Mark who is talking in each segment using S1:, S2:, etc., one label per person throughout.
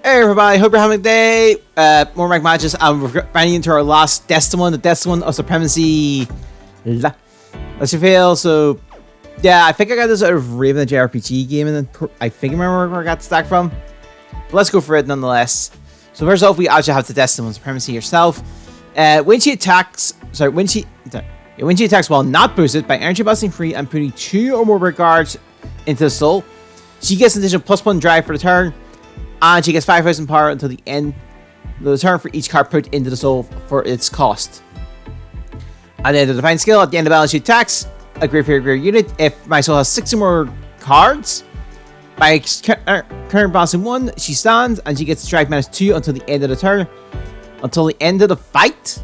S1: Hey everybody, hope you're having a day. More rank matches, and we're running into our last Destin, the Destin of Supremacy. Let's feel. So, yeah, I think I got this out of Raven, the JRPG game, and I think I remember where I got the stack from. But let's go for it nonetheless. So first off, we actually have the Destin on Supremacy herself. When she attacks while not boosted by energy busting free and putting 2 or more regards into the soul, she gets an additional +1 drive for the turn. And she gets 5,000 power until the end of the turn for each card put into the soul for its cost. And then the Divine Skill, at the end of the battle, she attacks a Graveyard unit. If my soul has 6 or more cards, by current balancing 1, she stands and she gets strike -2 until the end of the turn. Until the end of the fight,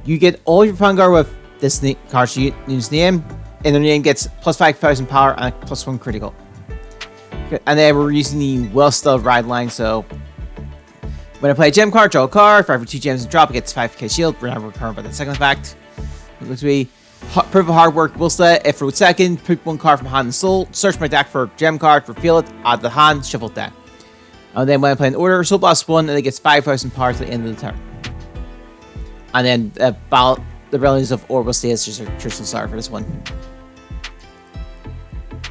S1: you get all your Vanguard with this card's unit's name. And their name gets plus 5,000 power and +1 critical. And then we're using the well-stubbed ride line, so when I play a gem card, draw a card. For every 2 gems and drop, it gets 5k shield. We're not recurring by the second effect. It looks to be proof of hard work. If for a second, put 1 card from hand and soul, search my deck for a gem card, reveal it, add the hand, shuffle it down. And then when I play an order, soul blast 1, and it gets 5,000 power to the end of the turn. And then the Brilliance of Orbital States is just a traditional start for this one.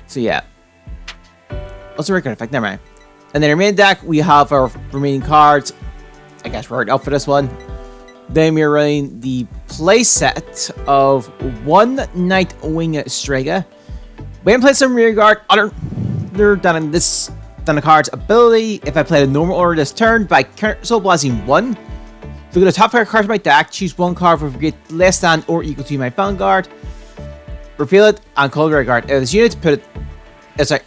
S1: So yeah. Also record effect, never mind. And then our main deck, we have our remaining cards. I guess we're up for this one. Then we're running the playset of 1 Nightwing Striga. When I play some rear guard, other than the card's ability, if I play a normal order this turn by soul blasting 1, look at the top 5 cards of my deck, choose 1 card for less than or equal to my Vanguard, reveal it, and call the rear guard. If it's unit, put it.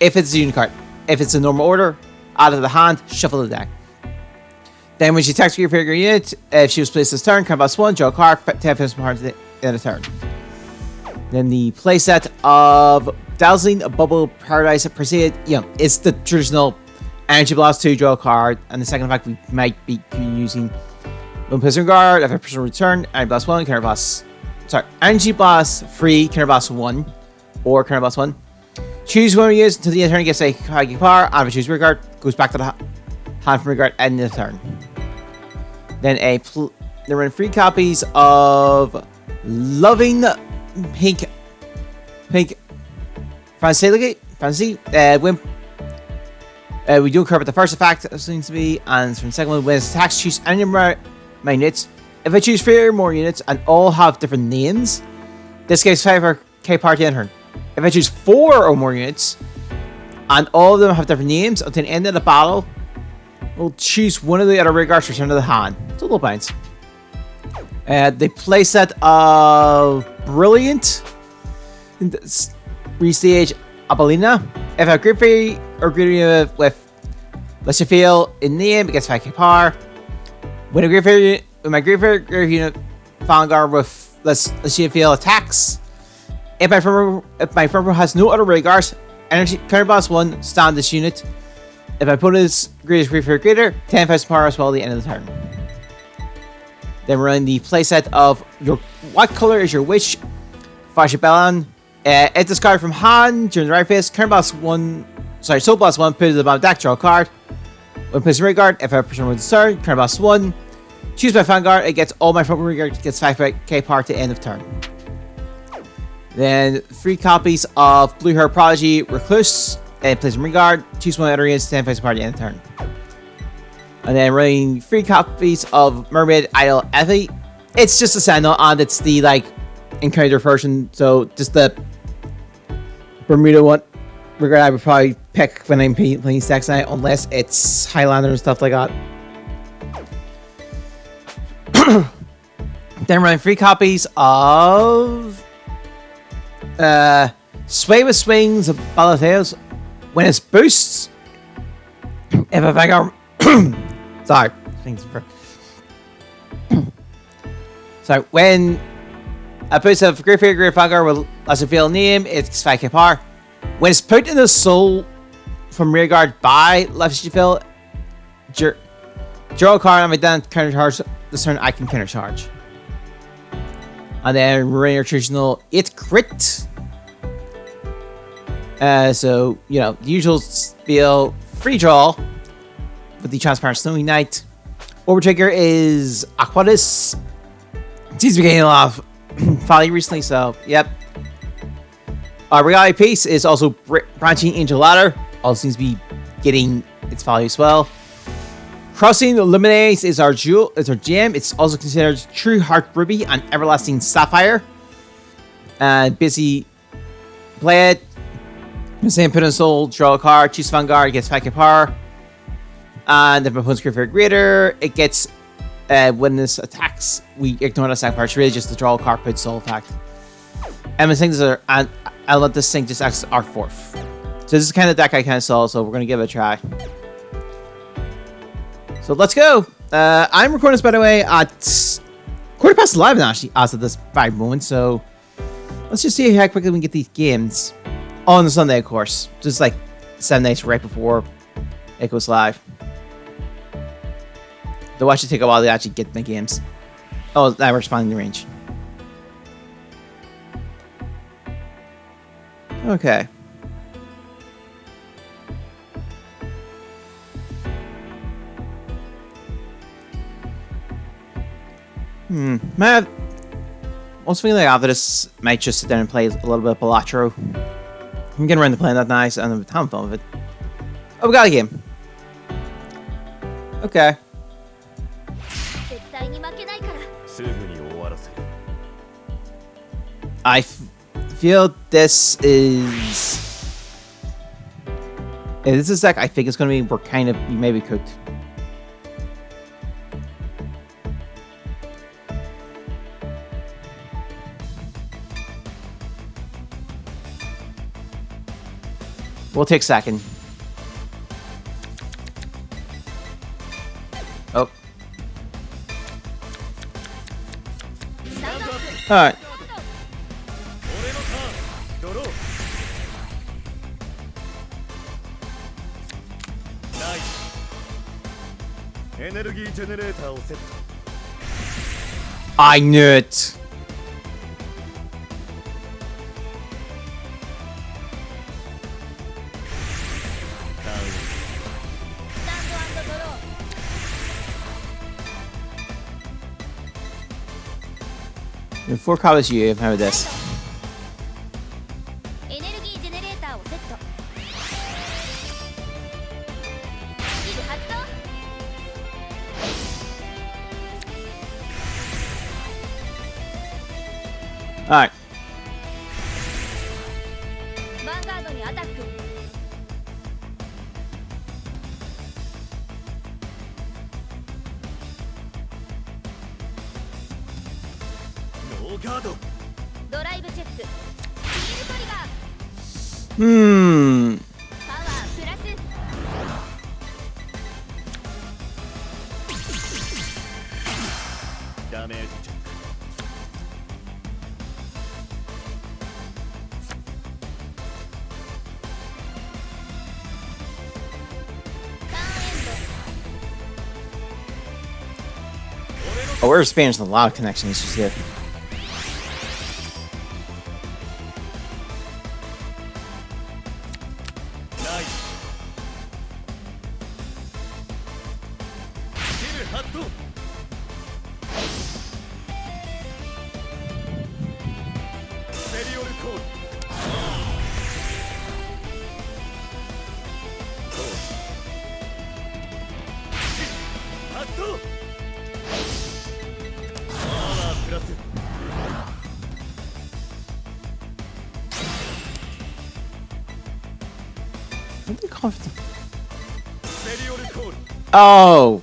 S1: If it's a unit card. If it's a normal order, out of the hand, shuffle the deck. Then when she attacks your figure unit, if she was placed this turn, card +1, draw a card, 10,000 power to the end of the turn. Then the playset of Dazzling Bubble Paradise proceeded, it's the traditional Energy Blast 2, draw a card, and the second effect we might be using when Prisoner Guard, if a person return, Energy Blast 1, Energy Blast 3, Counter Blast 1, or Counter Blast 1. Choose one we use until the end of the turn gets a high power, and if I choose rear guard, goes back to the hand from rear guard end of the turn. Then there were 3 copies of Loving Pink Fantasy. When we do occur with the first effect, it seems to be, and from the second one, when it attacks, choose any of my units. If I choose 3 or more units and all have different names, this gives 5k power to the end turn. If I choose 4 or more units, and all of them have different names, until the end of the battle, we'll choose one of the other rear guards to return to the hand. It's a little bounce. The playset of Brilliant restage Abelina. If I group free or group unit with let's say feel in name, it gets 5k power. When my group unit Vanguard with let's say feel attacks. If my firm has no other regards, energy counter blast 1, stand this unit. If my opponent's greatest greater, 10,000 power as well at the end of the turn. Then we're running the playset of what color is your wish? Fashibelan. It's discarded from hand during the right phase. Counter blast 1, soul blast 1, put it in the bottom deck, draw a card. When placing rear if I person wins the turn, counter blast 1. Choose my Vanguard, it gets all my front rear guard, gets 5k power to the end of turn. Then 3 copies of Blue Hair Prodigy Recluse, and place in regard. Choose one other units, 10,000 power at the end of the turn. And then running 3 copies of Mermaid Idol Effie. It's just a Sentinel, and it's the encounter version, so just the Bermuda one. Regard I would probably pick when I'm playing stacks night, unless it's Highlander and stuff like that. Then running 3 copies of Sway with Swings of Balateos. When it boosts, if a Vanguard when a boost of Great Vanguard with as a field name, it's 5k power. When it's put in the soul from rearguard by left field, draw a card on my then counter charge. This turn I can counter charge. And then running our traditional 8 crit. So, the usual spiel, free draw, with the transparent snowy night. Overtrigger is Aquatis. Seems to be getting a lot of value recently, so yep. Reality Pace is also branching into ladder. Also seems to be getting its value as well. Crossing Illuminates is our jewel. It's our gem. It's also considered True Heart Ruby and Everlasting Sapphire. And Busy play it. Same put in soul, draw a card, choose Vanguard, gets packet power. And if my opponent's very greater, it gets when this attacks, we ignore the sack part. It's really just the draw a card, put soul effect. And I think and I'll let this thing just act as our fourth. So this is kind of deck I kind of saw, so we're gonna give it a try. So let's go. I'm recording this, by the way, at 11:15 actually, as of this very moment. So let's just see how quickly we can get these games on Sunday, of course. Just like 7 days right before it goes live. They'll actually take a while to actually get my games. Oh, now we're responding to range. Okay. Man, also feeling like after this, might just sit down and play a little bit of Balatro. I'm getting around to playing that nice and I'm having fun with it. Oh, we got a game. Okay. I feel this is... Yeah, this is like, I think it's going to be, we're kind of, we may be cooked. We'll take second. Oh. Alright. I knew it. Before college, you have this. Alright. Oh, we're experiencing a lot of connections just here. Oh!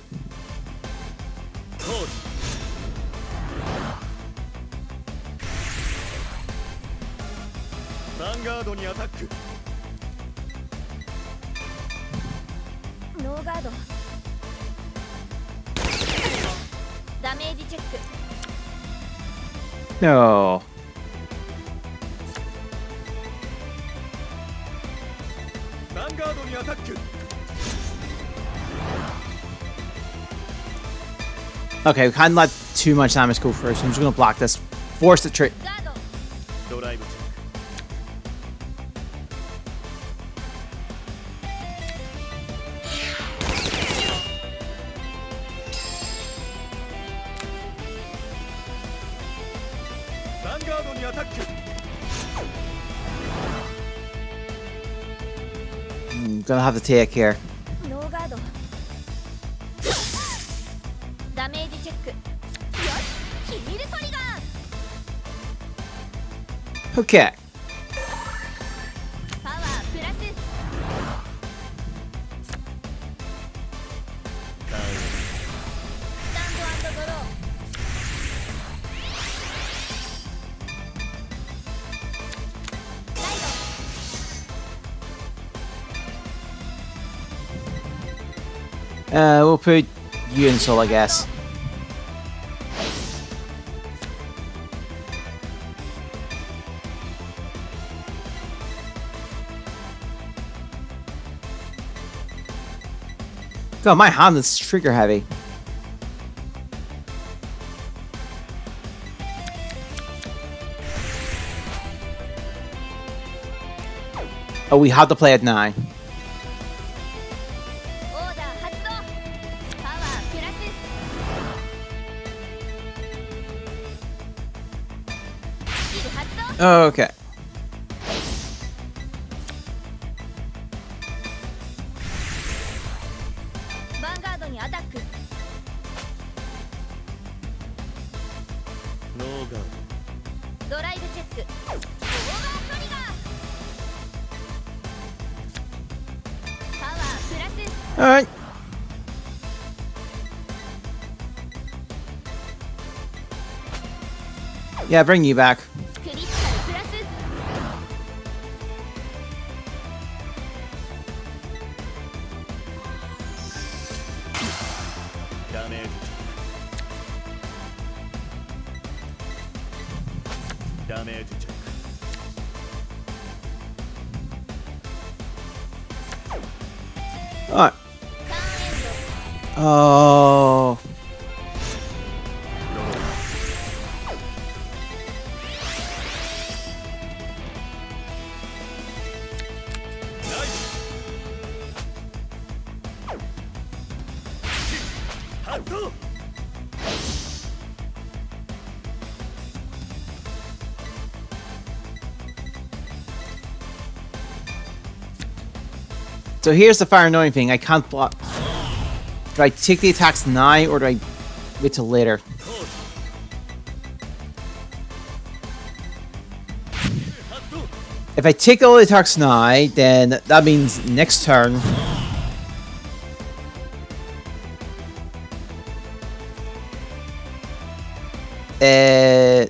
S1: No. Okay, we can't let too much damage go first. So I'm just gonna block this. Force the trick. gonna have to take here.
S2: ノーガードダメージチェックよしヒールトリガー
S1: Okay.
S2: パワープラススタンドドロー
S1: We'll put you in soul, I guess. God, my hand is trigger heavy. Oh, we have to play at 9.
S2: オーダー発動パワープラススキル発動
S1: Oh, okay.
S2: ヴァンガードにアタック
S3: ノーガー
S2: ドライブチェックオーバートリガーパワープラス
S1: Alright. Yeah, bring you back.
S2: クリティカルプラス
S3: ダメージダメージチェック
S1: Alright.
S2: ターンエンド
S1: Oh. So here's the fire annoying thing. I can't block. Do I take the attacks now or do I wait till later? If I take all the attacks now, then that means next turn. Uh,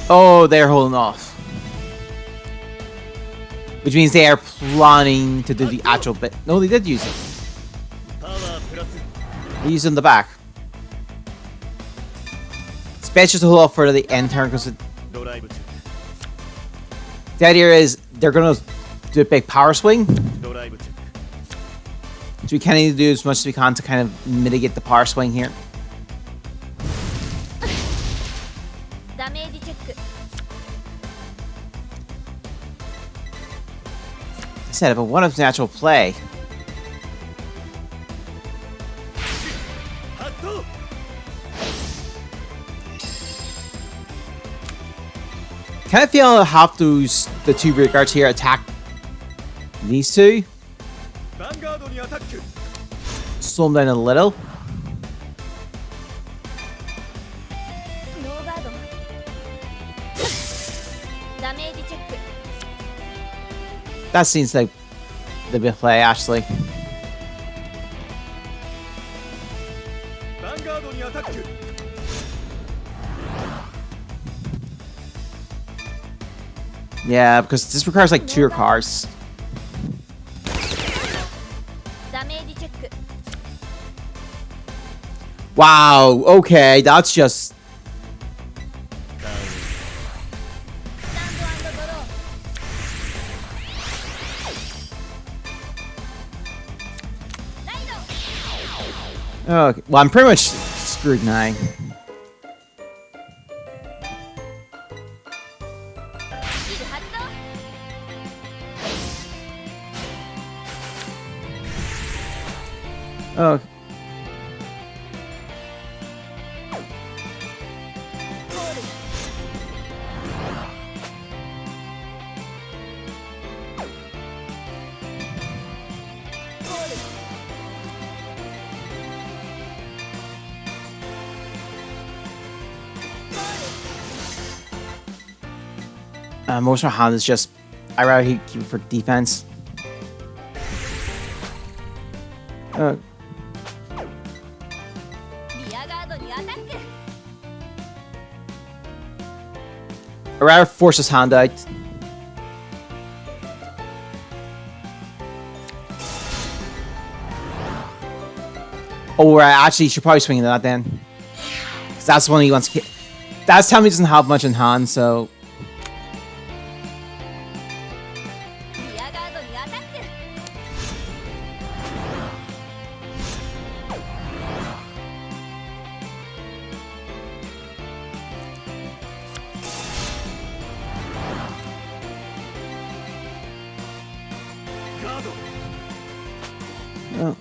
S1: oh, they're holding off. Which means they are planning to do the actual bit. No, they did use it. They used it in the back. It's best just to hold off for the end turn because the idea is they're going to do a big power swing. So we kind of need to do as much as we can to kind of mitigate the power swing here.
S2: ダメージチェック
S1: I said, but what if natural play? Kind of feel I have those the two rear guards here attack these two. Slow them down a little.
S2: ノーガードダメージチェック
S1: That seems like the big play, actually. Yeah, because this requires like 2 cars.
S2: ダメージチェック
S1: Wow, okay, that's just...
S2: スタンドドローライド
S1: Okay, well, I'm pretty much screwed now.
S2: スキル発動
S1: Oh.
S2: コール
S1: Most of my hand is just, I rather keep it for defense.
S2: リアガードにアタック
S1: I rather force his hand out. Oh, right, actually, you should probably swing into that then. 'Cause that's the one he wants to. That's telling me he doesn't have much in hand, so.
S2: リアガードにアタック
S3: ガード
S1: Oh.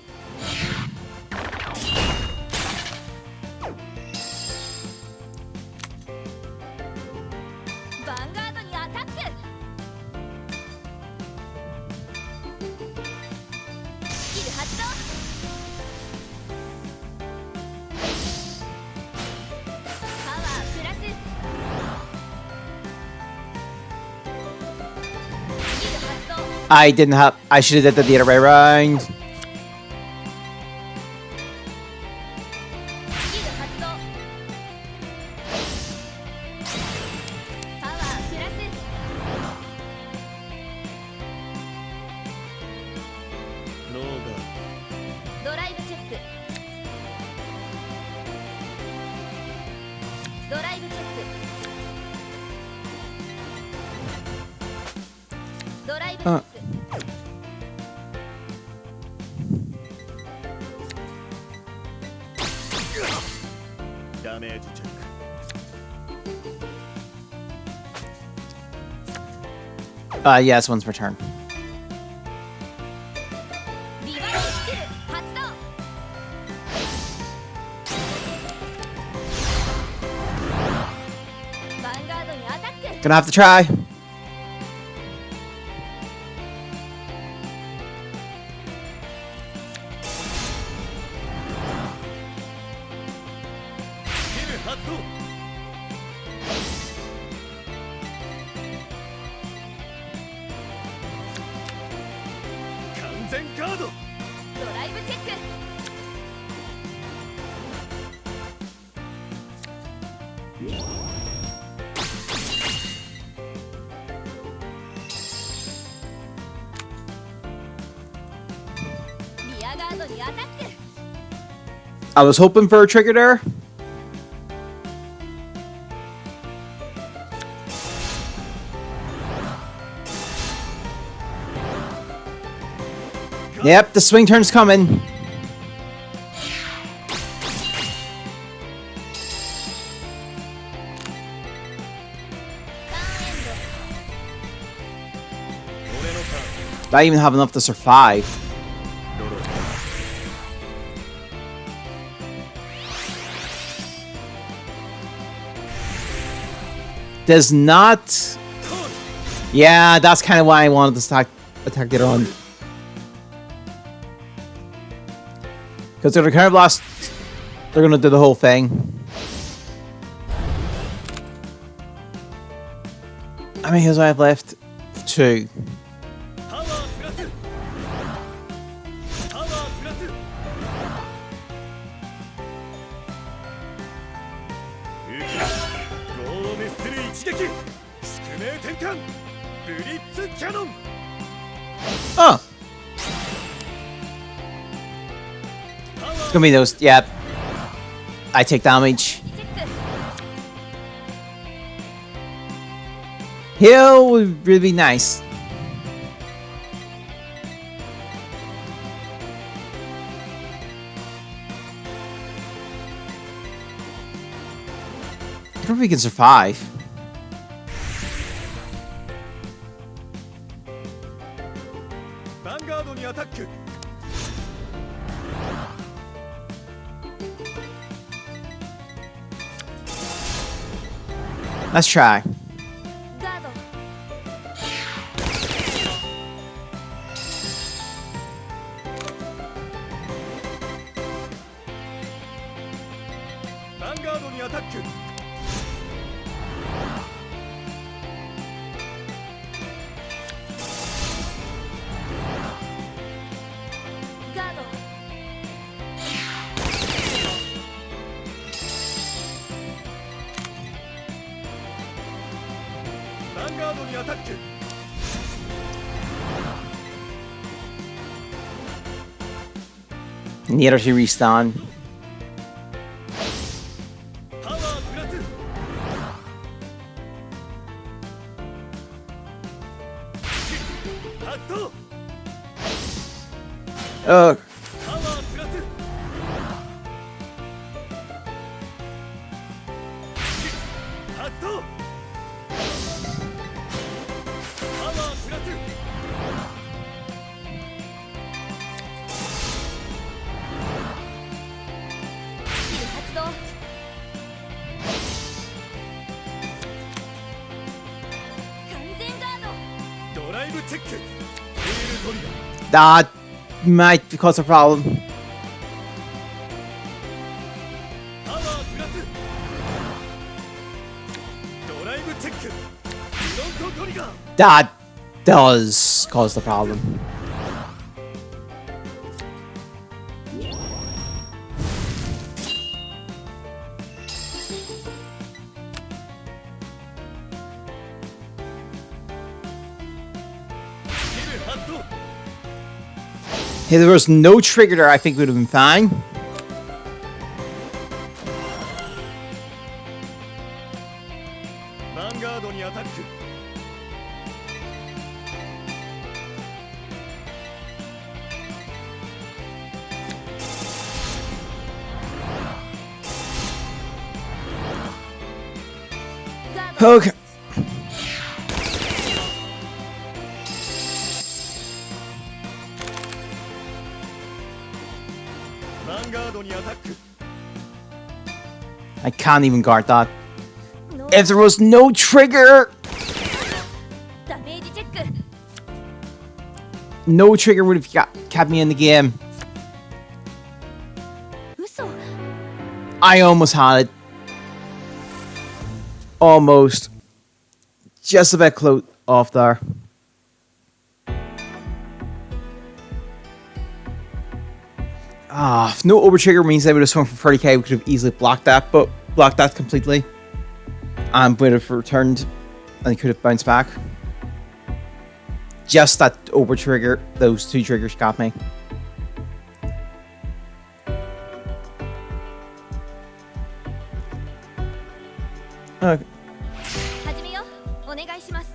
S2: ヴァンガードにアタック スキル発動 パワープラス スキル発動
S1: I didn't have. I should have did that the other way around.
S2: スキル発動パワープラス
S3: ノーガー
S2: ドライブチェックドライブチェックドライブチェック
S3: ダメージチェック
S1: Yeah, this one's my turn.
S2: リバイススキル発動ヴァンガードにアタック
S1: Gonna have to try.
S3: スキル発動 完全ガード
S2: ドライブチェック リアガードにアタック
S1: I was hoping for a trigger there. Yep, the swing turn's coming.
S2: ターンエン
S3: 俺のターン
S1: I even have enough to survive.
S3: ドロー
S1: Does not.
S3: コール
S1: Yeah, that's kind of why I wanted to attack the other one. Because they're the kind of blast. They're gonna do the whole thing. How many heals do I have left? 2.
S3: パワープラスパワープラスゴーを滅する一撃宿命転換ブリッツキャノン
S1: Oh, it's gonna be those. Yeah, I take damage.
S2: チェック
S1: Heal would really be nice. don't know if we can survive.
S3: Vanguard にアタック
S1: Let's try.
S2: ガード
S3: Vanguard にアタック
S2: ガード
S3: Vanguard にアタック
S1: Need her to respawn.
S3: パワープラス発動
S1: Oh,
S3: パワープラス発動パワープラス
S2: スキル発動完全ガード
S3: ドライブチェックテールトリガー
S1: that might cause a problem.
S3: パワープラスドライブチェックフロントトリガー
S1: That does cause the problem.
S3: スキル発動
S1: If there was no trigger there, I think we would have been fine.
S3: ヴァンガードにアタック
S2: ガード
S1: Okay.
S3: ヴァンガードにアタック
S1: I can't even guard that.
S2: ノ
S1: If there was no trigger,
S2: ダメージチェック
S1: no trigger would have kept me in the game.
S2: 嘘
S1: I almost had it. Almost. Just a bit close off there. If no over trigger means they would have swung for 30k, we could have easily blocked that, but blocked that completely. And would have returned and could have bounced back. Just that over trigger, those two triggers got me. Okay.
S2: 始めようお願いします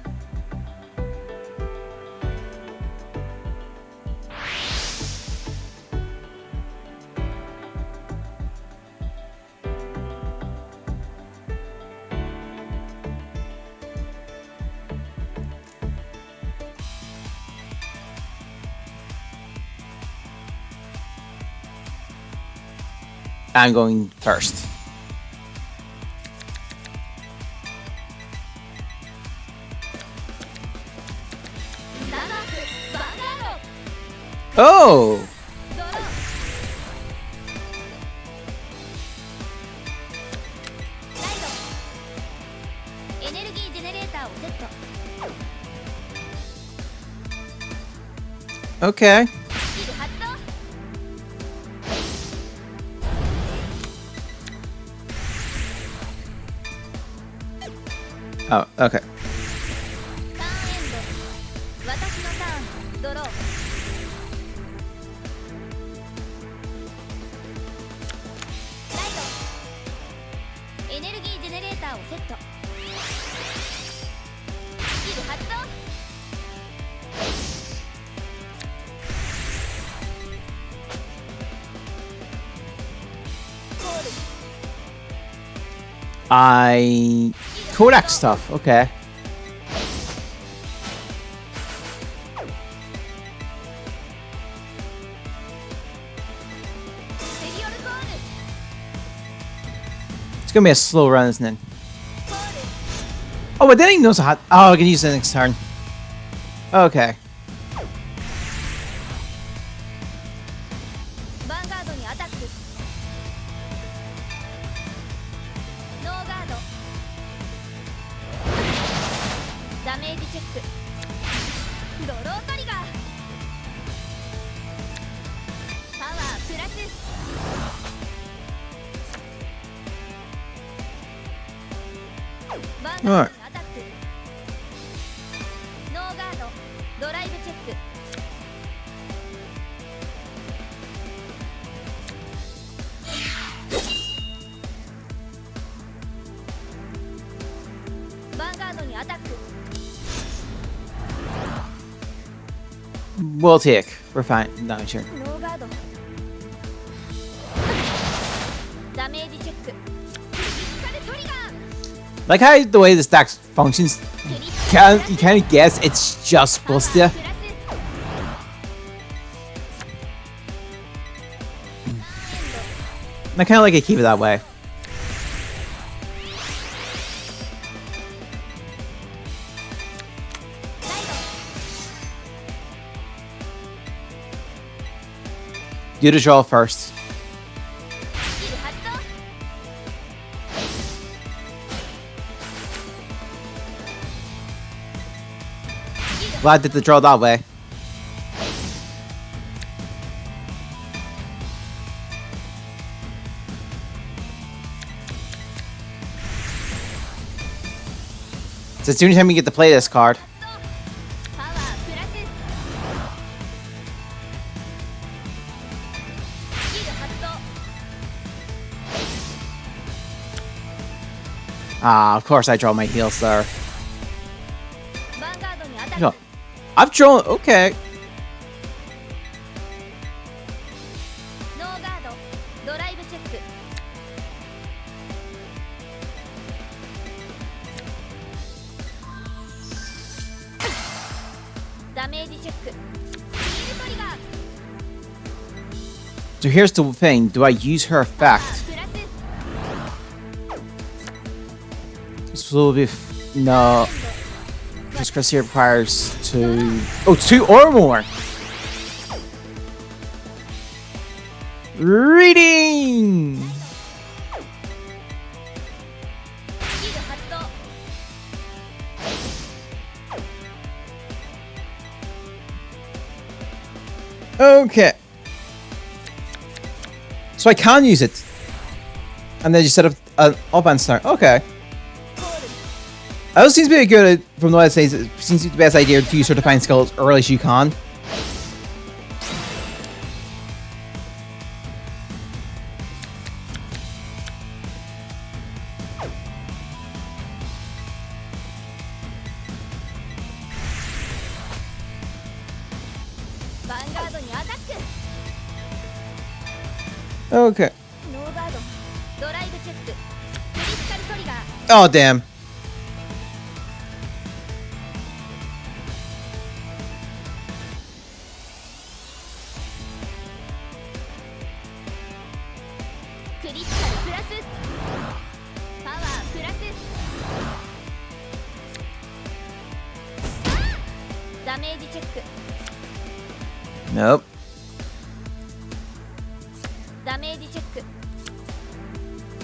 S1: I'm going first. Oh!
S2: ドローライドエネルギージェネレーターをセット
S1: Okay.
S2: スキル発動
S1: Oh, okay.
S2: ターンエンド私のターンドローライドエネルギージェネレーターをセットスキル発動コール
S1: Kodak stuff. Okay.
S2: スペリオルコール
S1: It's gonna be a slow run, isn't it?
S2: コール
S1: Oh, but then he knows how. Oh, I can use it next turn. Okay.
S2: ヴァンガードにアタックノーガードダメージチェックドロートリガーパワープラスヴァンガードにアタックノーガードドライブチェックヴァンガードにアタック
S1: We'll take. We're fine. No, sure.
S2: ノーガードダメージチェッククリティカルトリガー
S1: Like how the way this deck functions,
S2: クリティカル
S1: you kind of guess it's just
S2: パワ
S1: supposed
S2: ー
S1: to.
S2: プラス
S1: I kind of like it keep it that way. Do the draw first.
S2: スキル発動
S1: Glad did the draw that way. So it's the only time you get to play this card.
S2: パワープラススキル発動
S1: Ah, of course I draw my heals there.
S2: ヴァンガードにアタッ
S1: No.
S2: ク
S1: I've drawn. Okay.
S2: ノーガードドライブチェックダメージチェックスキルトリガー
S1: So here's the thing. Do I use her
S2: パワ
S1: effect?
S2: ープラス
S1: This will be. No. Just because he requires two. Oh, two or more. Reading.
S2: スキル発動
S1: Okay. So I can use it. And then you set up an up and start. Okay.
S2: コール
S1: That seems to be good from the way it says. It seems to be the best idea to use her define skill as early as you can.
S2: Vanguard にアタック
S1: Okay.
S2: ノーガードドライブチェッククリティカルトリガー
S1: Oh, damn.
S2: クリティカルプラスパワープラスダメージチェック
S1: Nope.
S2: ダメージチェック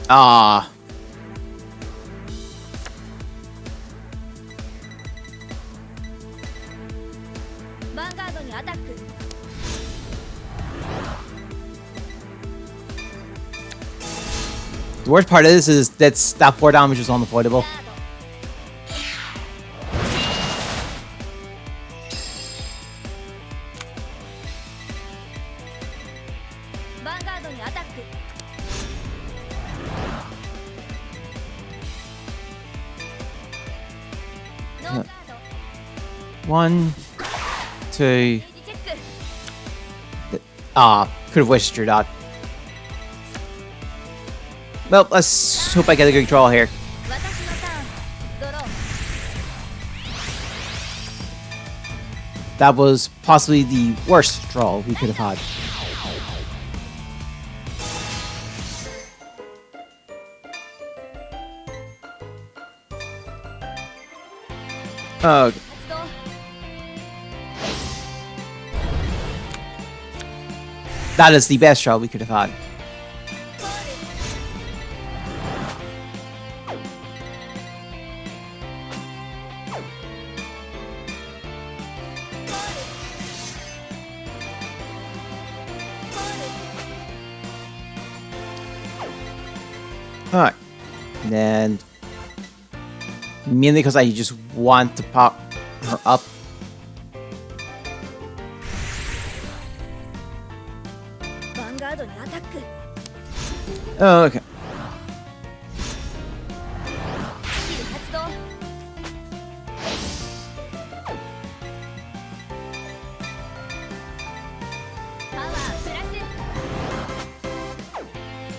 S1: Ah.
S2: ヴァンガードにアタック
S1: The worst part is that 4 damage is unavoidable.
S2: ガードヴァンガードにアタック ノーガード
S1: 1, 2.
S2: ページチェック
S1: Ah, could have wished her that. Well, let's hope I get a good draw here.
S2: 私のターンドロー
S1: That was possibly the worst draw we could have had. Okay.
S2: 発動
S1: That is the best draw we could have had.
S2: コール
S1: Alright. And then mainly because I just want to pop her up.
S2: ヴァンガードにアタック
S1: Oh, okay.
S2: スキル発動パワープラス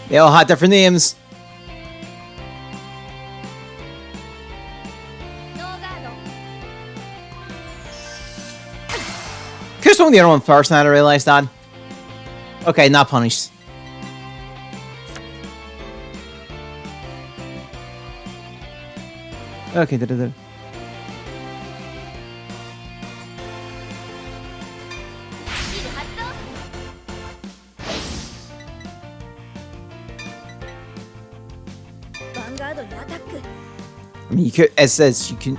S1: They all had different names.
S2: ノーガード
S1: Could have swung the other one first, now I realized that. Okay, not punished. Okay, da-da-da.
S2: スキル発動 ヴァンガードにアタック
S1: I mean, you could, it says you can.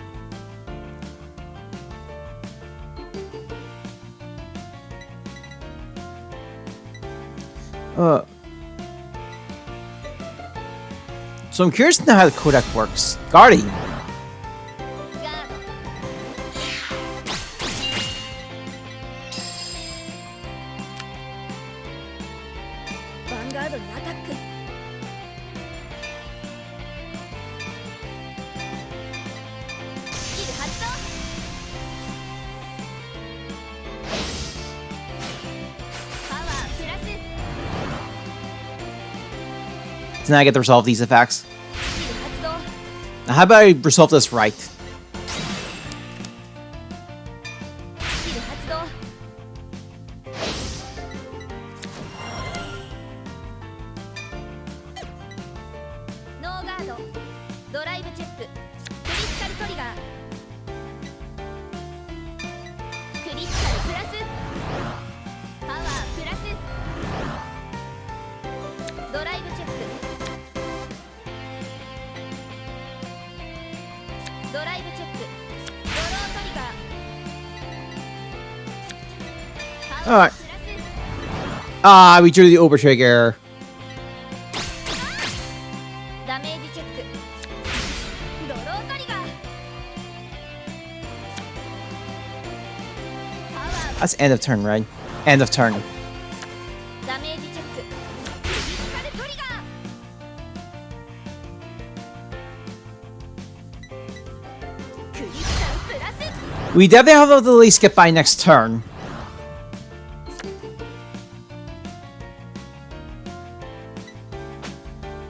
S1: So I'm curious to know how the codec works. Guardy.
S2: ガード ヴァンガードにアタック スキル発動 パワープラス
S1: So now I get to resolve these effects.
S2: スキル発動
S1: Now, how about I resolve this right?
S2: スキル発動 ノーガードドライブチェッククリティカルトリガークリティカルプラスパワープラスドライブチェックドライブチェックドロートリガーパワー
S1: Alright.
S2: プラス
S1: Ah, we drew the over trigger.
S2: ダメージチェックドロートリガーパワー
S1: That's end of turn, right? End of turn.
S2: ダメージチェッククリティカルトリガークリティカルプラス
S1: We definitely have to at least get by next turn.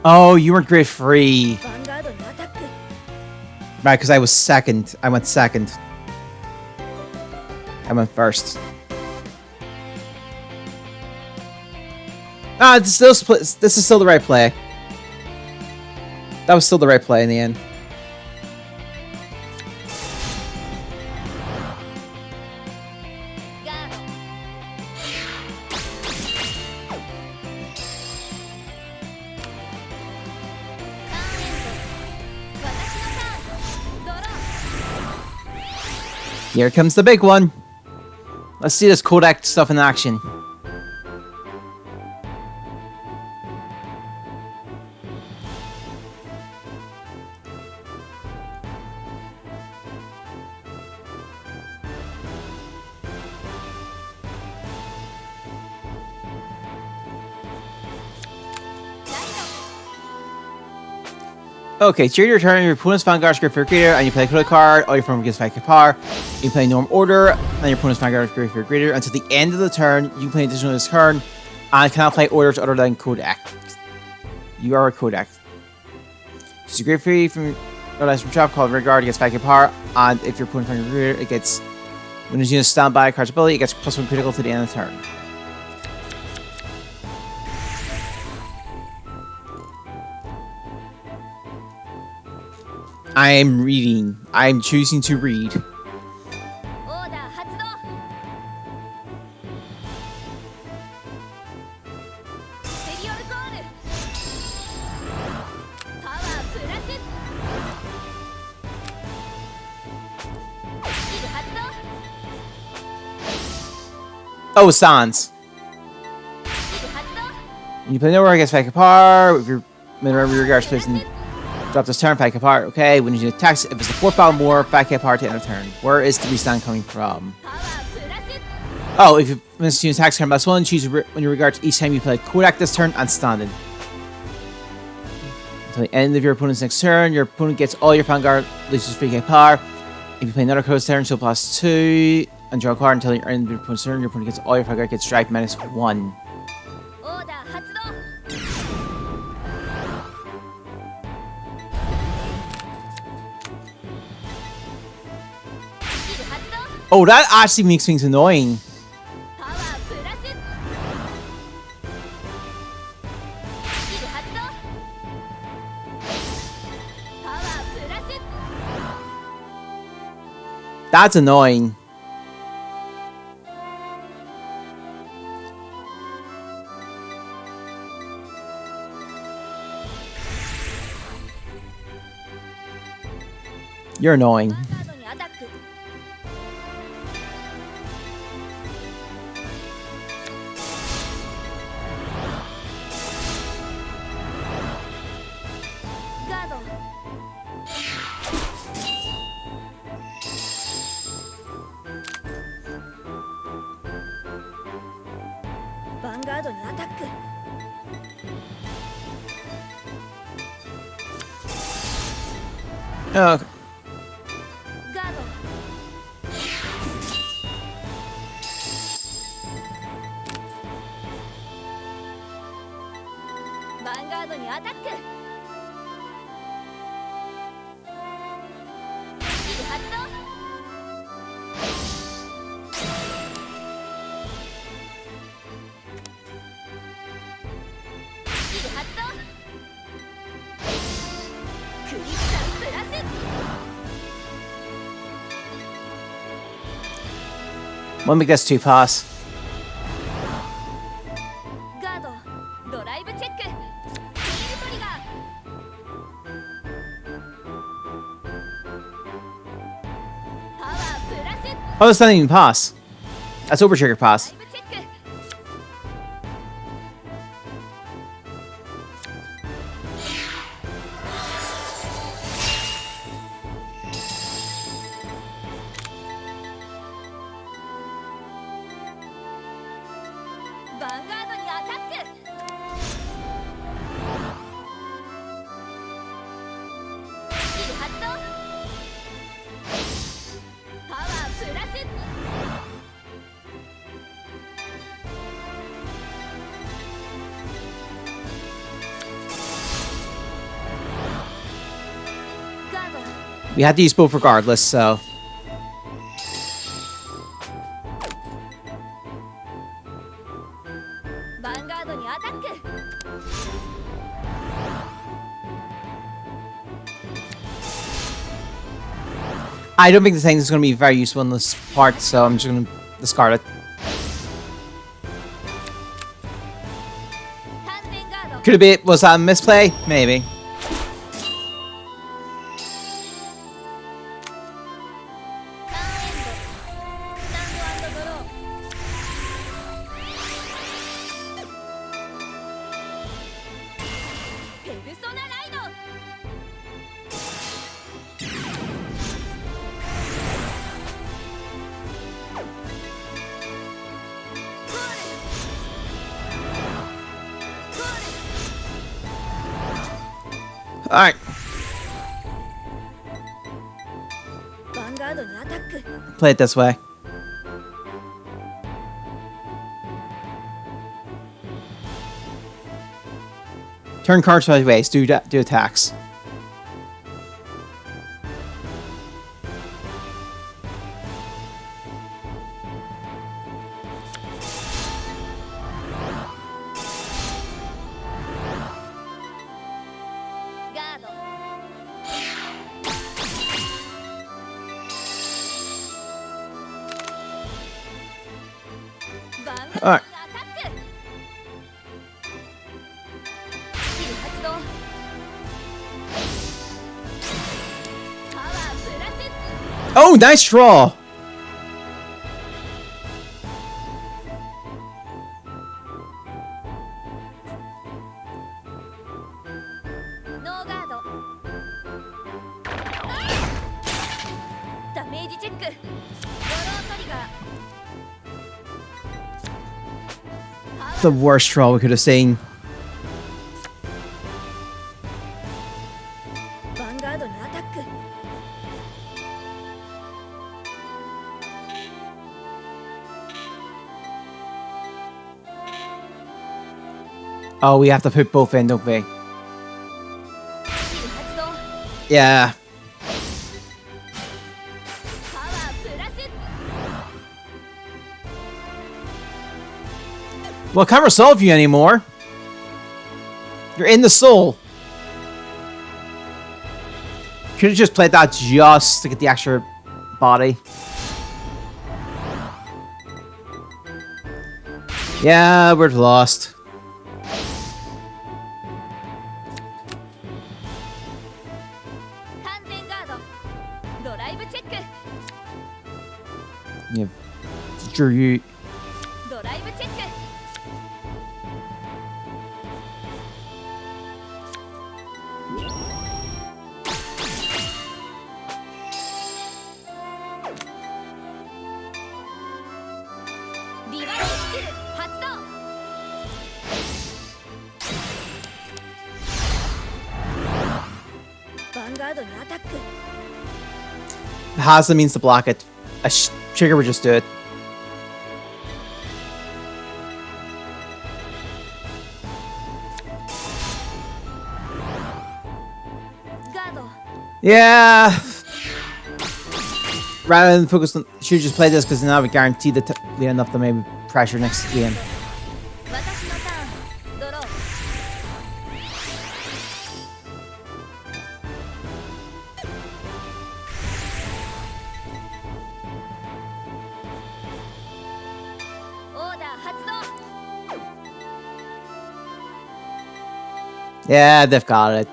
S1: Oh, you weren't grid free.
S2: ヴァンガードにアタック
S1: Right, because I was second. I went second. I went first. Ah, this is still the right play. That was still the right play in the end.
S2: ガードターンエンド私のターンドロー
S1: Here comes the big one. Let's see this codec stuff in action. Okay, during your turn, your opponent's Vanguard script for your creator, and you play a code card, all your form gets 5 power. You play norm order, and your opponent's Vanguard script for your creator. Until the end of the turn, you can play additional this turn, and cannot play orders other than code X. You are a Kodak. She's a great free from from trap called Vanguard. It gets vacuum power, and if you're putting from your rear, it gets when it's used standby card's ability, it gets +1 critical to the end of the turn. I'm reading. I'm choosing to read.
S2: オーダー発動。ステリオルコール。パワープラス。スキル発動。
S1: Oh, Sans.
S2: スキル発動。
S1: When you play nowhere, it gets vacuum power. If your mineral regards placed in drop this turn, vacuum power. Okay, when you attack, if it's the 4th battle more, vacuum power to end of turn. Where is the restand coming from?
S2: パワープラス。
S1: Oh, if you miss your attack turn +1, choose when you regard each time you play Kodak this turn and standing. Until the end of your opponent's next turn, your opponent gets all your Vanguard, loses 3k power. If you play another Kodak turn, she'll +2 and draw a card until the end of your opponent's turn. Your opponent gets all your Vanguard, gets strike -1.
S2: オーダー発動。 スキル発動。
S1: Oh, that actually makes things annoying.
S2: パワープラス。スキル発動。パワープラス。
S1: That's annoying. You're annoying.
S2: バンガードにアタック。ガード。バンガードにアタック。
S1: Oh,
S2: ガード。バンガードにアタック。スキル発動。スキル発動。クリスタルプラス。
S1: We'll make this 2 pass.
S2: ガード。ドライブチェック。テールトリガー。パワープラス。
S1: Oh, that's not even pass. That's over trigger pass.
S2: ドライブチェック。バンガードにアタック。スキル発動。パワープラス。ガード。
S1: We had to use both regardless, so.
S2: バンガードにアタック。
S1: I don't think the thing is going to be very useful in this part, so I'm just going to discard it.
S2: 単全ガード。
S1: Could have been, was that a misplay? Maybe.
S2: ターンエンド。スタンド&ドロー。ペルソナライド。コール。コール。
S1: Alright,
S2: バンガードにアタック。
S1: play it this way.
S2: ス
S1: Turn cards sideways. Do attacks. Alright. Oh, nice draw! The worst draw we could have seen. Oh, we have to put both in, don't we? Yeah. Well, I can't resolve you anymore. You're in the soul. Could have just played that just to get the extra body. Yeah, we're lost. Yeah, Drew, you. Hazla means to block it. A trigger would just do it. Yeah. Rather than focus on, should just play this because now we guarantee that we end up to maybe pressure next game. Yeah, they've got it.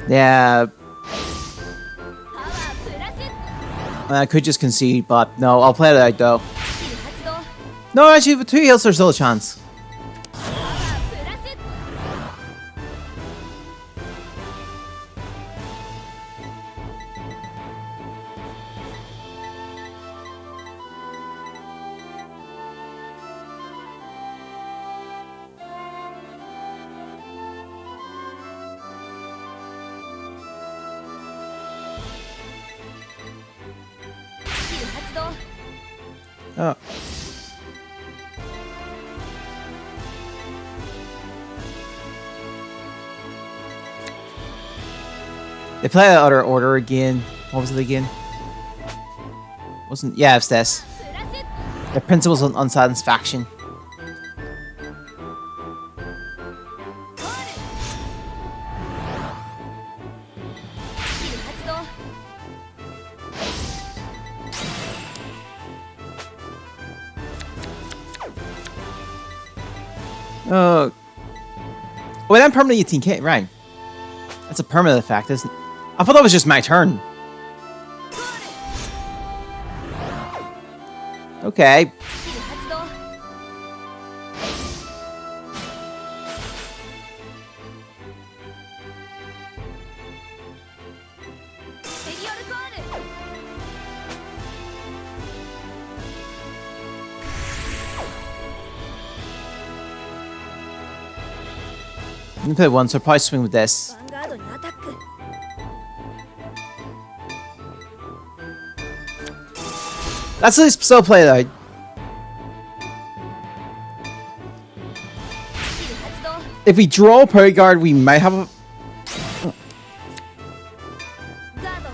S1: Yeah. I could just concede, but no, I'll play it out though. No, actually, with 2 heals, there's still a chance. Oh. They play the other order again. What was it again? Wasn't, yeah, it's this. The principles of unsatisfaction. Oh. Wait, I'm permanently 18k, right? That's a permanent effect, isn't it? I thought that was just my turn. Okay. gonna play one, so I'll probably swing with this.
S2: ヴァンガードにアタック。
S1: Let's at least still play it out.
S2: スキル発動。
S1: If we draw a Parry Guard, we might have a...
S2: ガード。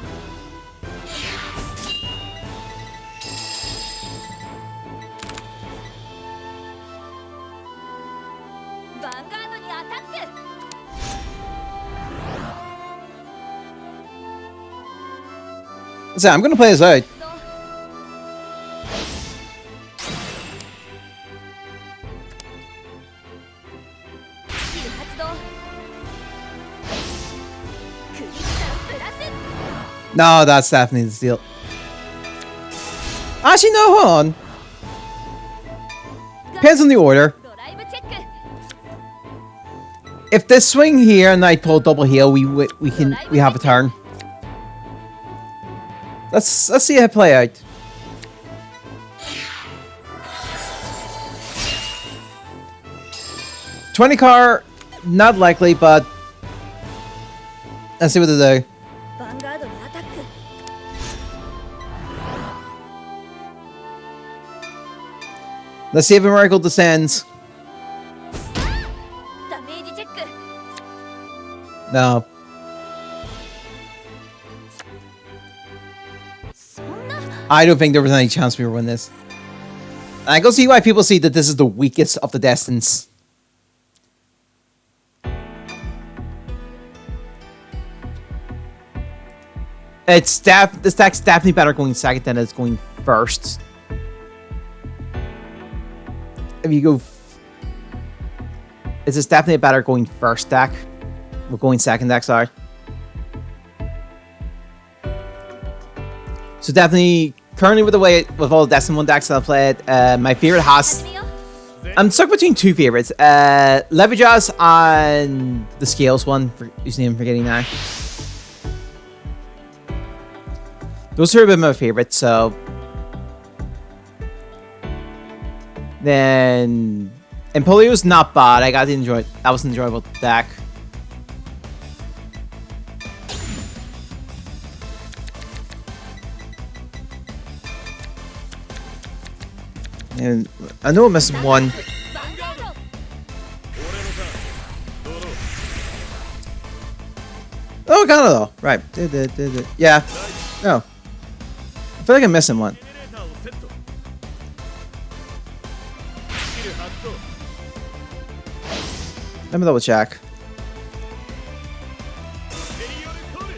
S2: ヴァンガードにアタック。
S1: So I'm gonna play this out.
S2: 発動。スキル発動。クリスタルプラス。
S1: No, that's definitely the steal. Actually, no, hold on. Depends on the order.
S2: ドライブチェック。
S1: If this swing here and I pull double heal, we have a turn. Let's see it play out. $20 car, not likely, but let's see what they do.
S2: ヴァンガードにアタック。
S1: Let's see if a miracle descends.
S2: ダメージチェック。
S1: No.
S2: そんな。
S1: I don't think there was any chance we would win this. And I can see why people see that this is the weakest of the destins. This deck's definitely better going second than it's going first. If you go... It's definitely better going first deck. We're going second deck, sorry. So definitely, currently with all the Destin 1 decks that I've played, my favorite
S2: 始
S1: has...
S2: めよう。
S1: I'm stuck between two favorites. Levigas and the Scales one, whose name I'm forgetting now. Those are a bit my favorites, so... Then... Empolio's not bad. I got to enjoy it. That was an enjoyable deck. And I know I'm missing one.
S2: ヴァンガード。
S1: Oh, kind of though. Right. Yeah. No. I feel like I'm missing one.
S3: エレベーターをセット。スキル発動。
S1: Let me double check.
S3: エリオルコール。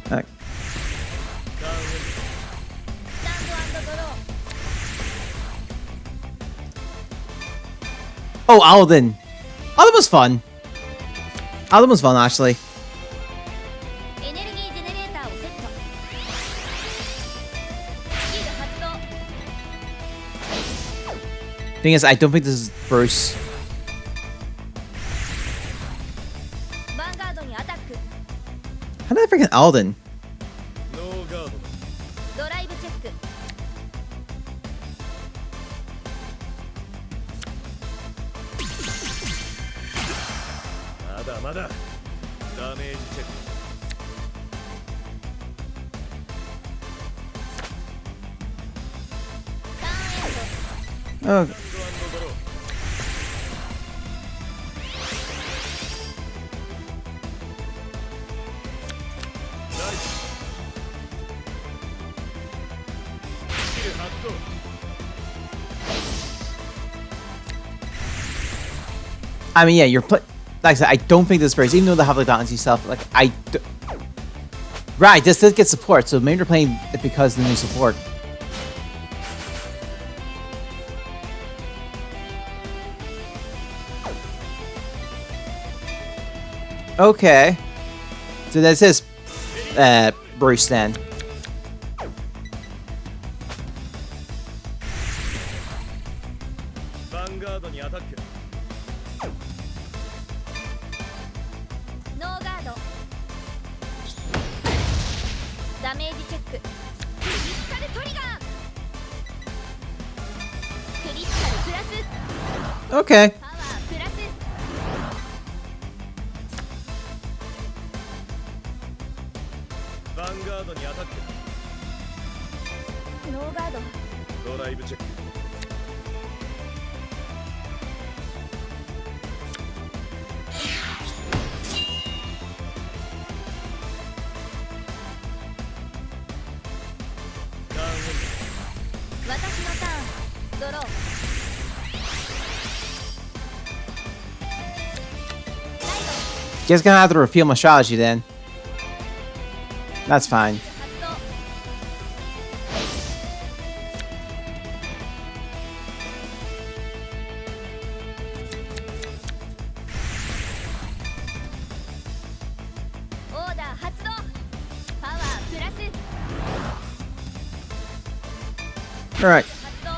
S1: Alright.
S3: ターンウェル。
S2: スタンドドロー。
S1: Oh, Alden. Alden was fun. Alden was fun, actually.
S2: エネルギージェネレーターをセット。スキル発動。
S1: Thing is, I don't think this is Bruce.
S2: ヴァンガードにアタック。
S1: How did I freaking Alden?
S3: ノーガードだ。
S2: ドライブチェック。
S3: まだまだ。ダメージチェック。
S2: ターンエンド。
S1: Oh,
S3: ドロー。 ナイス。スキル発動。
S1: I mean, yeah, you're like I said, I don't think this Bruce, even though they have like that anti stuff. Like right, this did get support, so maybe they're playing it because of the new support. Okay, so this is Bruce then.
S3: ヴァンガードにアタック。
S2: ノーガード。ダメージチェック。クリティカルトリガー。
S1: Okay.
S2: パワープラス
S3: ヴァンガードにアタック。
S2: ノーガード
S3: ドライブチェック。ターンエン
S2: 私のターンドロー
S1: Guess gonna have to repeal my strategy then. That's fine.
S2: 発動 オーダー発動パワープラス
S1: Alright.
S2: 発動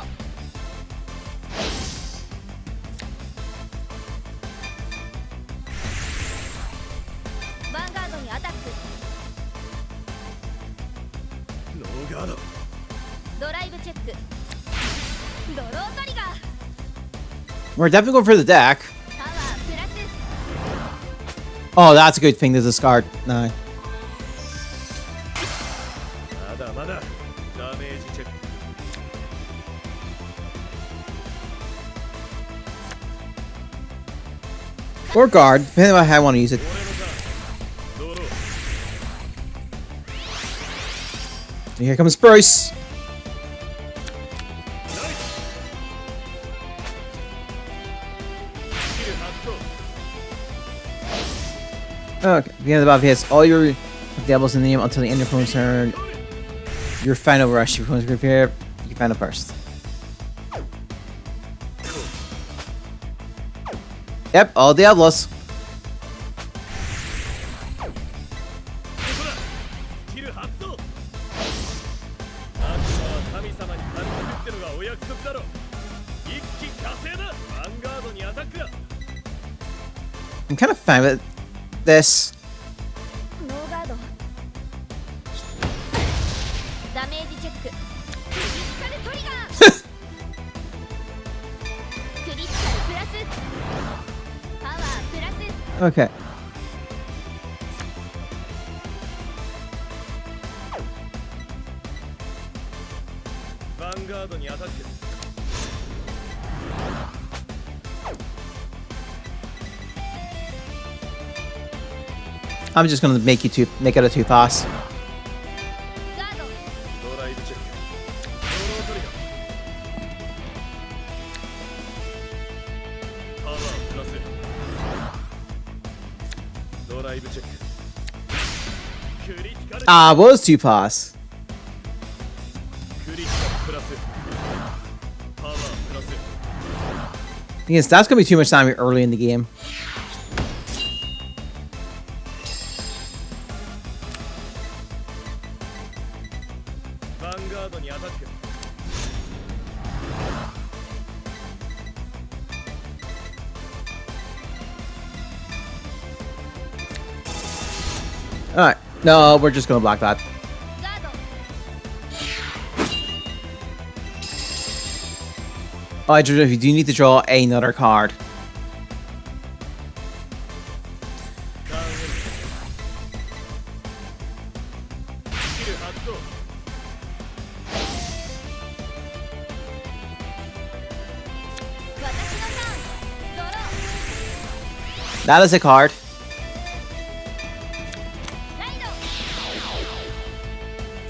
S2: ヴァンガードにアタック
S3: ノーガード。
S2: ドライブチェックドロートリガー
S1: We're definitely going for the deck.
S2: パワープラス
S1: Oh, that's a good thing to discard. No.
S3: まだまだダメージチェック。
S1: Or guard, depending on how I want to use it.
S3: 俺のターンドロー。
S1: Here comes Bruce.
S3: ナイス。スキル発動。
S1: Okay, beginning of the battle hits all your devils in the name until the end of your opponent's turn. Your final rush. Your opponent's prepare. You final first. Yep, all Diablos.
S3: ここだ。スキル発動。あんたは神様に神作ってのがお約束だろ。一気火星だ。ヴァンガードにアタックだ。
S1: I'm kind of fine with this.
S2: ノーガードダメージチェッククリティカルトリガークリティカルプラスパワープラス
S1: Okay.
S3: ヴァンガードにアタック。
S1: I'm just gonna make it a 2-pass.
S2: ガード
S3: ドライブチェック。ドロートリガー。パワープラス。ドライブチェック。クリティカル。
S1: Ah, it was 2-pass.
S3: クリティカルプラス。パワープラス。
S1: Yes, that's gonna be too much damage early in the game.
S3: ヴァンガードにアタック。
S1: Alright. No, we're just gonna block that.
S2: ガード
S1: Oh, I do need to draw another card.
S3: ターンエンド。スキル発動。
S2: 私のターンドロー
S1: That is a card.
S2: ライド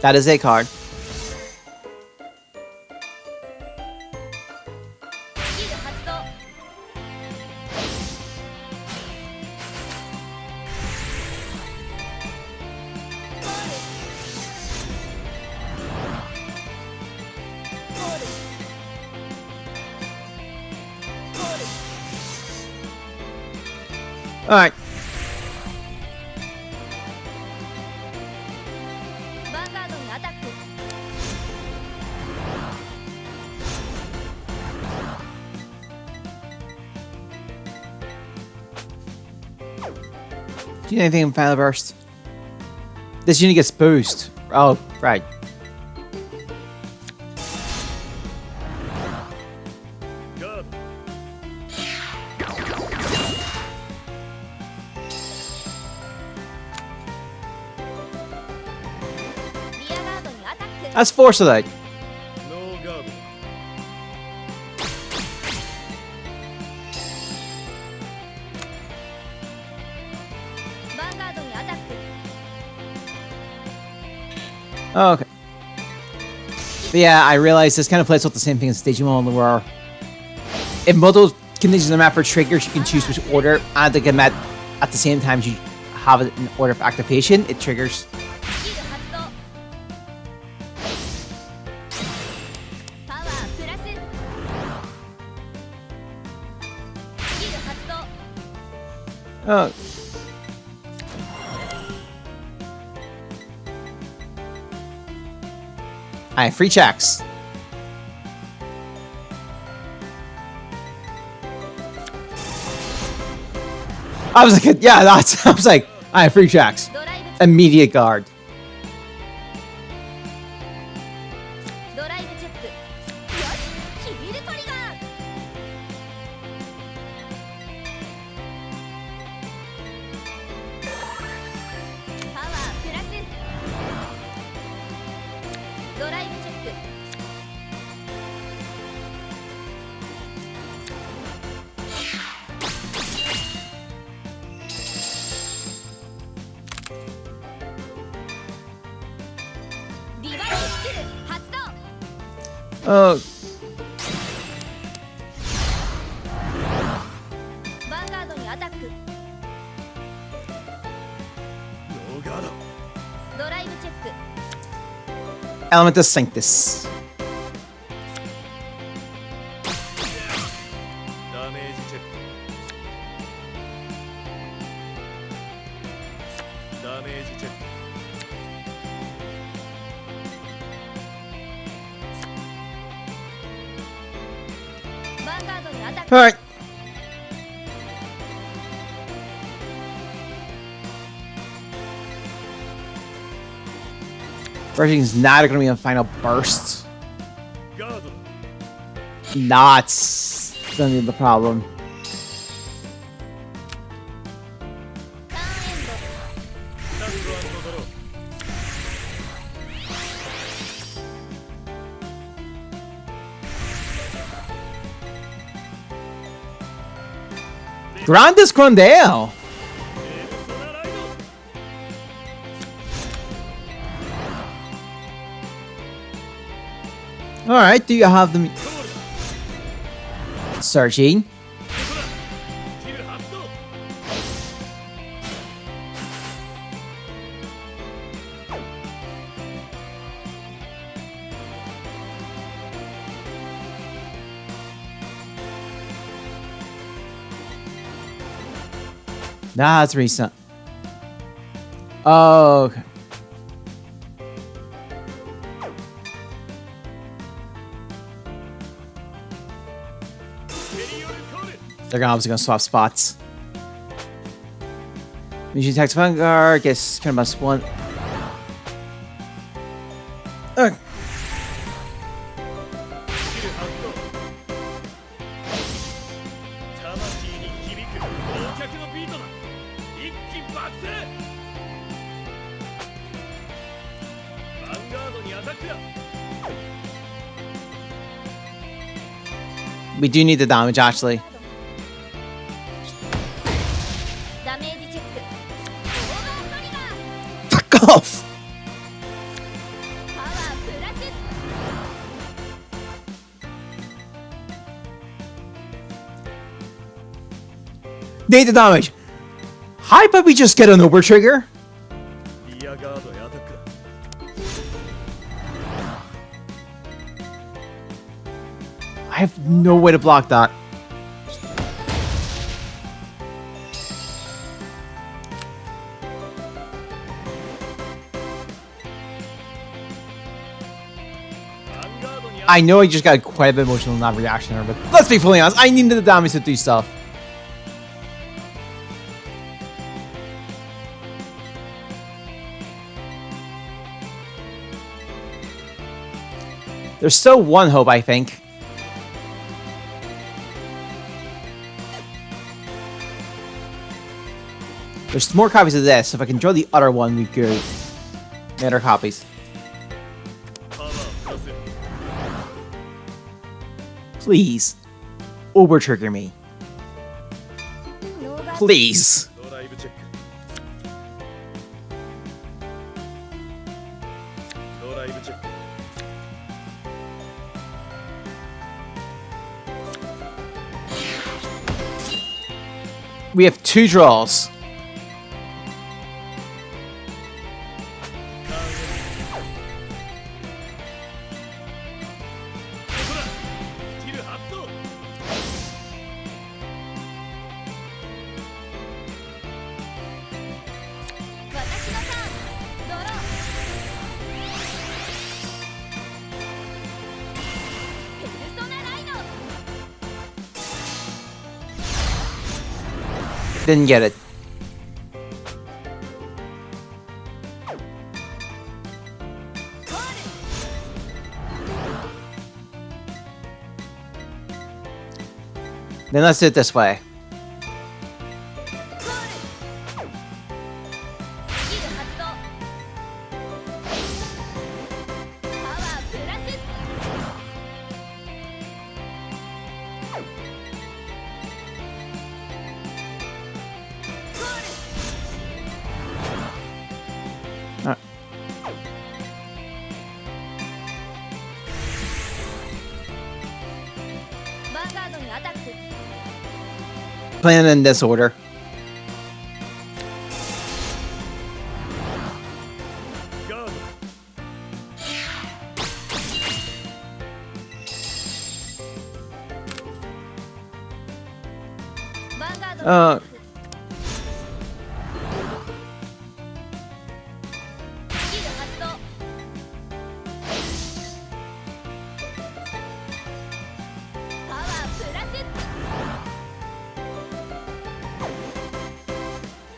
S1: That is a card.
S2: スキル発動
S1: Alright.
S2: ヴァンガードにアタック
S1: Do you need anything in Final Burst? This unit gets boost. Oh, right. Let's force it out.
S3: ノーガード。
S2: ヴァンガードにアタック。
S1: Okay. But yeah, I realize this kind of plays out the same thing as Stage 1 where if multiple conditions are met for triggers, you can choose which order, and they get met at the same time as you have it in order of activation, it triggers.
S2: スキル発動。パワープラス。スキル発動。
S1: Oh. Alright, free checks. I was like, yeah, that's. I was like, alright, free checks.
S2: ドライブ。
S1: Immediate guard.
S2: ドライブチェック。よし、ヒールトリガー。パワープラス。ドライブチェック。リバイススキル発動。
S1: Oh.
S2: ヴァンガードにアタック。
S3: ノーガード。
S2: ドライブチェック。
S1: Elementus Sanctus.
S3: ダメージチェック。ダメージチェック。
S2: ヴァンガードにアタック。
S1: Alright. Everything's not going to be a final burst.
S3: ガード。
S1: Not going to be the problem.
S2: ターンエンド。
S3: スタック&ドロー。
S1: Grandis Grandale.
S3: エルソナライド。
S1: Alright, do you have them
S3: ゴールだ。
S1: searching?
S3: ここだ。スキル発動。
S1: That's recent. Oh, okay. They're obviously gonna swap spots. Mission attacks Vanguard, gets kind of plus one. Okay.
S3: スキル発動。魂に響く忘却のビートだ。一気爆成。ヴァンガードにアタックだ。
S1: We do need the damage actually.
S2: ダメージチェック。オーバートリガー。
S1: Fuck off!
S2: パワープラス。
S1: Need the damage. How about we just get an over trigger?
S3: リアガードへアタックだ。
S1: I have no way to block that. I know I just got quite a bit emotional in that reaction there, but let's be fully honest, I needed the damage to do stuff. There's still one hope, I think. There's more copies of this. If I can draw the other one, we could. The other copies.
S3: パワー
S1: Please. Over trigger me.
S2: ノーガード
S1: Please.
S3: ドライブチェックドライブチェック
S1: We have 2 draws.
S3: ここだスキル発動
S2: 私のターンドローペルソナライド
S1: Didn't get it.
S2: コール
S1: Then let's do it this way.
S2: コールスキル発動パワープラス コール
S1: Uh,
S2: ヴァンガードにアタック
S1: Plan in this order.
S3: ガード
S2: ヴァンガードに
S1: Uh,
S2: スキル発動パワープラス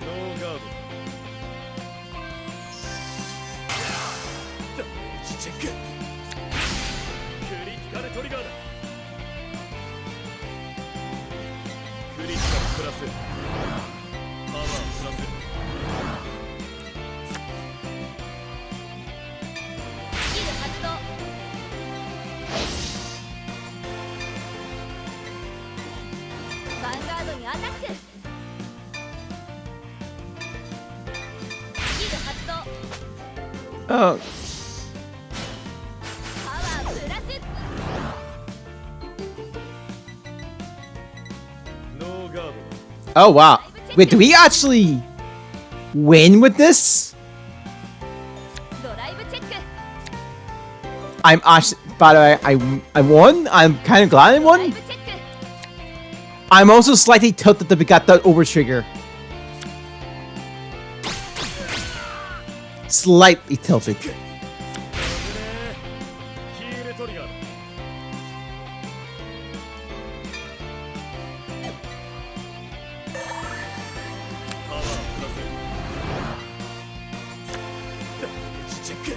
S3: ノーガードダメージチェッククリティカルトリガーだクリティカルプラスパワープラス
S2: スキル発動ヴァンガードにアタックスキル発動
S1: oh.
S2: パワープラス
S3: ノーガードだ
S1: Oh, wow. Wait, do we actually win with this?
S2: ドライブチェック
S1: I'm actually, by the way, I won. I'm kind of glad I
S2: ドライ
S1: won.
S2: ブチェック
S1: I'm also slightly tilted that we got that over trigger. Slightly tilted.
S3: 危ねえヒールトリガーだパワープラスダメージチェック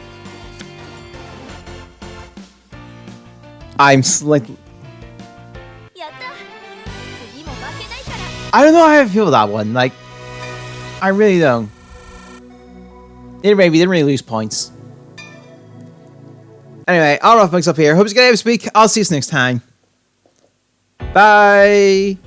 S1: I'm slightly.
S2: やった次も負けないから
S1: I don't know how I feel about that one. Like, I really don't. Anyway, we didn't really lose points. Anyway, I'll wrap things up here. Hope you guys have a speak. I'll see you next time. Bye.